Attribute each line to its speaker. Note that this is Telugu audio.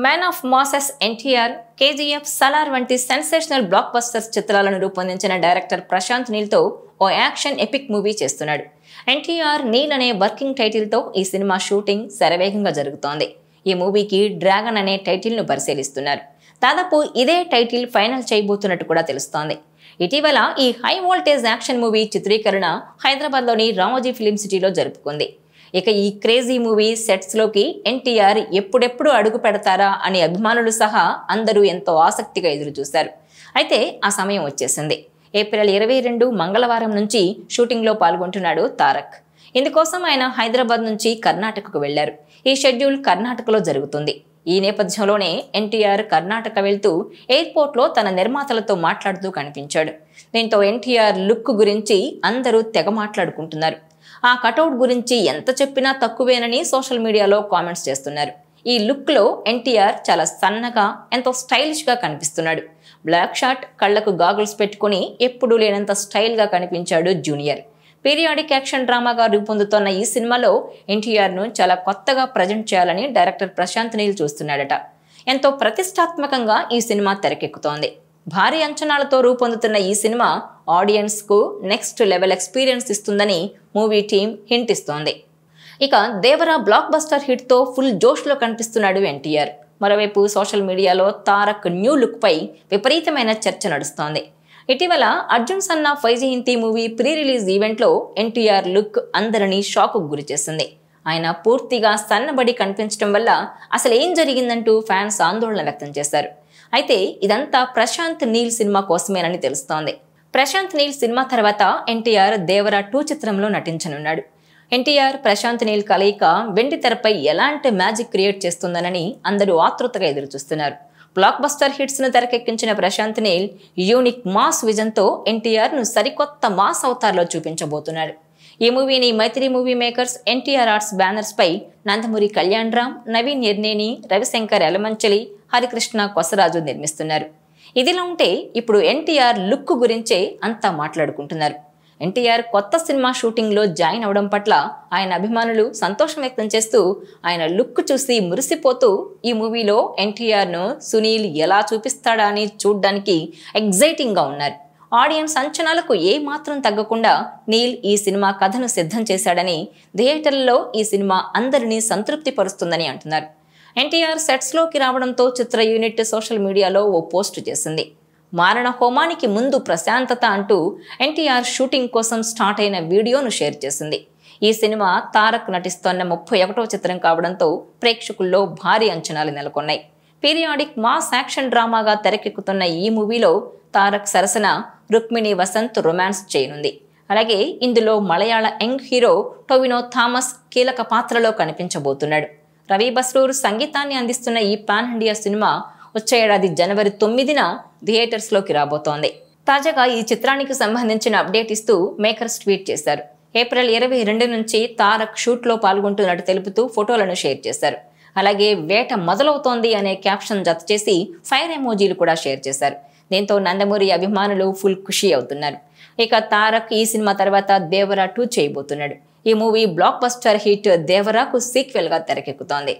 Speaker 1: Man of masses NTR, KGF, Salaar వంటి సెన్సేషనల్ బ్లాక్ బస్టర్స్ చిత్రాలను రూపొందించిన డైరెక్టర్ ప్రశాంత్ నీల్తో ఓ యాక్షన్ ఎపిక్ మూవీ చేస్తున్నాడు. ఎన్టీఆర్ నీల్ అనే వర్కింగ్ టైటిల్తో ఈ సినిమా షూటింగ్ శరవేగంగా జరుగుతోంది. ఈ మూవీకి డ్రాగన్ అనే టైటిల్ను పరిశీలిస్తున్నారు. దాదాపు ఇదే టైటిల్ ఫైనల్ చేయబోతున్నట్టు కూడా తెలుస్తోంది. ఇటీవల ఈ హై వోల్టేజ్ యాక్షన్ మూవీ చిత్రీకరణ హైదరాబాద్లోని రామోజీ ఫిలిం సిటీలో జరుపుకుంది. ఇక ఈ క్రేజీ మూవీ సెట్స్లోకి ఎన్టీఆర్ ఎప్పుడెప్పుడు అడుగు పెడతారా అని అభిమానులు సహా అందరూ ఎంతో ఆసక్తిగా ఎదురుచూశారు. అయితే ఆ సమయం వచ్చేసింది. ఏప్రిల్ 22 మంగళవారం నుంచి షూటింగ్లో పాల్గొంటున్నాడు తారక్. ఇందుకోసం ఆయన హైదరాబాద్ నుంచి కర్ణాటకకు వెళ్లారు. ఈ షెడ్యూల్ కర్ణాటకలో జరుగుతుంది. ఈ నేపథ్యంలోనే ఎన్టీఆర్ కర్ణాటక వెళ్తూ ఎయిర్పోర్ట్లో తన నిర్మాతలతో మాట్లాడుతూ కనిపించాడు. దీంతో ఎన్టీఆర్ లుక్ గురించి అందరూ తెగ మాట్లాడుకుంటున్నారు. ఆ కటౌట్ గురించి ఎంత చెప్పినా తక్కువేనని సోషల్ మీడియాలో కామెంట్స్ చేస్తున్నారు. ఈ లుక్లో ఎన్టీఆర్ చాలా సన్నగా ఎంతో స్టైలిష్గా కనిపిస్తున్నాడు. బ్లాక్ షర్ట్, కళ్లకు గాగుల్స్ పెట్టుకుని ఎప్పుడూ లేనంత స్టైల్గా కనిపించాడు జూనియర్. పీరియాడిక్ యాక్షన్ డ్రామాగా రూపొందుతున్న ఈ సినిమాలో ఎన్టీఆర్ను చాలా కొత్తగా ప్రజెంట్ చేయాలని డైరెక్టర్ ప్రశాంత్ నీల్ చూస్తున్నాడట. ఎంతో ప్రతిష్టాత్మకంగా ఈ సినిమా తెరకెక్కుతోంది. భారీ అంచనాలతో రూపొందుతున్న ఈ సినిమా ఆడియన్స్కు నెక్స్ట్ లెవెల్ ఎక్స్పీరియన్స్ ఇస్తుందని మూవీ టీం హింట్ ఇస్తోంది. ఇక దేవరా బ్లాక్ బస్టర్ హిట్తో ఫుల్ జోష్లో కనిపిస్తున్నాడు ఎన్టీఆర్. మరోవైపు సోషల్ మీడియాలో తారక్ న్యూ లుక్పై విపరీతమైన చర్చ నడుస్తోంది. ఇటీవల అర్జున్ సన్నా ఫైజీ మూవీ ప్రీ రిలీజ్ ఈవెంట్లో ఎన్టీఆర్ లుక్ అందరినీ షాక్కు గురిచేసింది. ఆయన పూర్తిగా సన్నబడి కనిపించడం వల్ల అసలు ఏం జరిగిందంటూ ఫ్యాన్స్ ఆందోళన వ్యక్తం చేశారు. అయితే ఇదంతా ప్రశాంత్ నీల్ సినిమా కోసమేనని తెలుస్తోంది. ప్రశాంత్ నీల్ సినిమా తర్వాత ఎన్టీఆర్ దేవరా 2 చిత్రంలో నటించనున్నాడు. ఎన్టీఆర్, ప్రశాంత్ నీల్ కలయిక వెండి తెరపై ఎలాంటి మ్యాజిక్ క్రియేట్ చేస్తుందనని అందరూ ఆతృతగా ఎదురుచూస్తున్నారు. బ్లాక్ బస్టర్ హిట్స్ ను తెరకెక్కించిన ప్రశాంత్ నీల్ యూనిక్ మాస్ విజన్తో ఎన్టీఆర్ ను సరికొత్త మాస్ అవతార్లో చూపించబోతున్నాడు. ఈ మూవీని Mythri Movie Makers, NTR Arts banners పై నందమూరి కళ్యాణ్ రామ్, నవీన్ ఎర్నేని, రవిశంకర్ ఎలమంచలి, హరికృష్ణ కొసరాజు నిర్మిస్తున్నారు. ఇదిలా ఉంటే ఇప్పుడు ఎన్టీఆర్ లుక్ గురించే అంతా మాట్లాడుకుంటున్నారు. ఎన్టీఆర్ కొత్త సినిమా షూటింగ్లో జాయిన్ అవడం పట్ల ఆయన అభిమానులు సంతోషం వ్యక్తం చేస్తూ ఆయన లుక్ చూసి మురిసిపోతూ ఈ మూవీలో ఎన్టీఆర్ను సునీల్ ఎలా చూపిస్తాడా అని చూడ్డానికి ఎగ్జైటింగ్గా ఉన్నారు. ఆడియన్స్ అంచనాలకు ఏ మాత్రం తగ్గకుండా నీల్ ఈ సినిమా కథను సిద్ధం చేశాడని, థియేటర్లలో ఈ సినిమా అందరినీ సంతృప్తి పరుస్తుందని అంటున్నారు. ఎన్టీఆర్ సెట్స్లోకి రావడంతో చిత్ర యూనిట్ సోషల్ మీడియాలో ఓ పోస్ట్ చేసింది. మారణ హోమానికి ముందు ప్రశాంతత అంటూ ఎన్టీఆర్ షూటింగ్ కోసం స్టార్ట్ అయిన వీడియోను షేర్ చేసింది. ఈ సినిమా తారక్ నటిస్తోన్న 31వ చిత్రం కావడంతో ప్రేక్షకుల్లో భారీ అంచనాలు నెలకొన్నాయి. పీరియాడిక్ మాస్ యాక్షన్ డ్రామాగా తెరకెక్కుతున్న ఈ మూవీలో తారక్ సరసన రుక్మిణి వసంత్ రొమాన్స్ చేయనుంది. అలాగే ఇందులో మలయాళ యంగ్ హీరో టొవినో థామస్ కీలక పాత్రలో కనిపించబోతున్నాడు. రవి బస్రూర్ సంగీతాన్ని అందిస్తున్న ఈ పాన్ ఇండియా సినిమా వచ్చే ఏడాది జనవరి 9న థియేటర్స్లోకి రాబోతోంది. తాజాగా ఈ చిత్రానికి సంబంధించిన అప్డేట్ ఇస్తూ మేకర్స్ ట్వీట్ చేశారు. ఏప్రిల్ 22 నుంచి తారక్ షూట్లో పాల్గొంటున్నట్టు తెలుపుతూ ఫోటోలను షేర్ చేశారు. అలాగే వేట మొదలవుతోంది అనే క్యాప్షన్ జత చేసి ఫైర్ ఎమోజీలు కూడా షేర్ చేశారు. దీంతో నందమూరి అభిమానులు ఫుల్ ఖుషి అవుతున్నారు. ఇక తారక్ ఈ సినిమా తర్వాత దేవరా 2 చేయబోతున్నాడు. ఈ మూవీ బ్లాక్ బస్టర్ హిట్ దేవరాకు సీక్వెల్గా తెరకెక్కుతోంది.